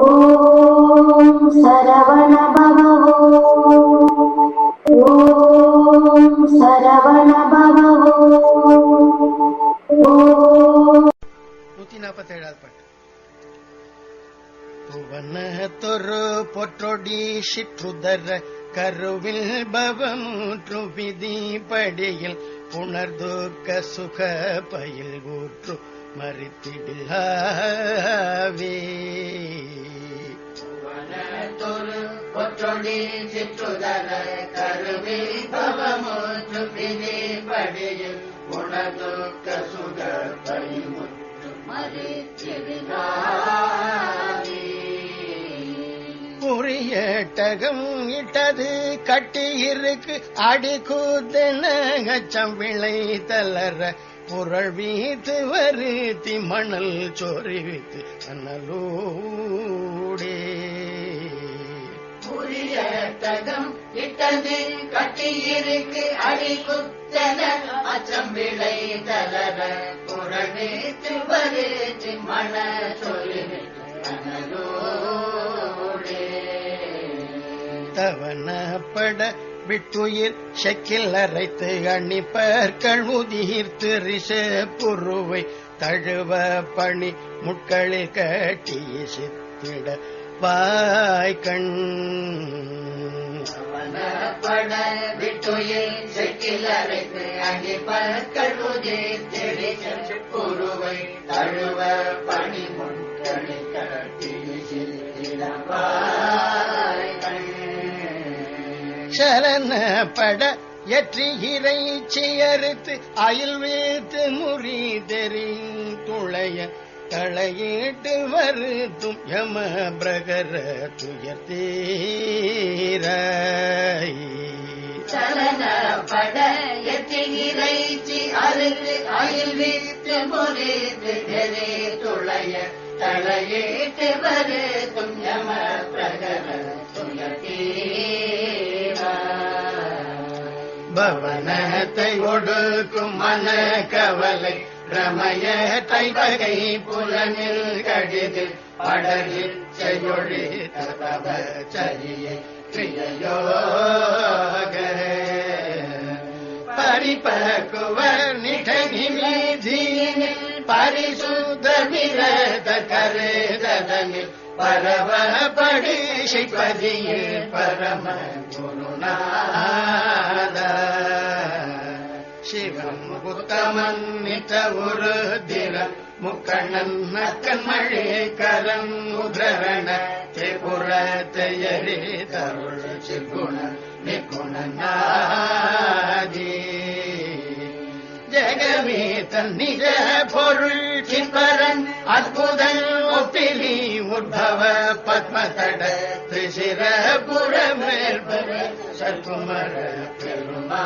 ஓம் சரவண பவ. ஓம் சரவண பவ. 147வது பாட்டு. புவனத்தொரு பொற்றொடி சிற்றுதர கருவில் பவமுற்று விதிப்படியில் புணர்துக்க சுக பயில் ஊற்று மறித்திடுவே. புவனத்தொரு பொற்றொடி சிற்றுதர கருவில் பவமுற்று விதிப்படியில் புணர்துக்க சுக பயில் ஊற்று மறித்திடுவே. புரியட்டகம் இட்டது கட்டியிருக்கு அடி கூத்தென அச்சம் விளை தளர புரள் வீத்து வருத்தி மணல் சொறிவித்து அண்ணலூடே. புரியட்டகம் இட்டது கட்டியிருக்கு அடி குத்தன அச்சம் விளை தளர புரள் வீத்து வருத்தி மணல் சொறிவித்து அண்ணலூடே. தவனப்பட விட்டுயிர் செக்கில் அரைத்து அணிப்பற்கள் உதிர்த்து ரிஷ புருவை தழுவ பணி முட்களில் கட்டி சித்திட வாய்கண். தவனப்பட விட்டுயிர் செக்கில் அரைத்து அணிப்பற்கள் உதிர்த்து ரிஷ புருவை தழுவ பணி முட்களில் கட்டி சித்திட வாய்கண். சரணப்பட எற்றி இறைச்சி அறுத்து அயில் வீத்து முறி தெரி துளைய தலையிட்டு வருத்தும் யம பிரகர துயர்த்தீராய். சரணப்பட எற்றி இறைச்சி அறுத்து அயில் வீத்து முறி தெரி துளைய தலையிட்டு வருத்தும் யம பிரகர பவனத்தை ஒடுக்கும் மன கவலை ரமயத்தை வகை புலனில் கடிது படரிச்சையொழி தவ சரியை கிரியயோக பரிபக்குவ நிடகி மீதியில் பரிசுத்த விரத கருதனில் பரவபடி சிபதியில் பரம குருநாத. சிவம் உத்தமன் நித்த ஒரு தினம் முக்கண்ணன் நக்கன் மழை கரம் உதரண திரிபுரத்தையரி தருள் சிகுண நிகுணநாதி. ஜெகமே தன் நிஜ பொருள் சிம்பரன் அற்புதன் ஒப்பிலி உத்பவ பத்மதட திசிர புறமேற்பர சற்குமர பெருமா.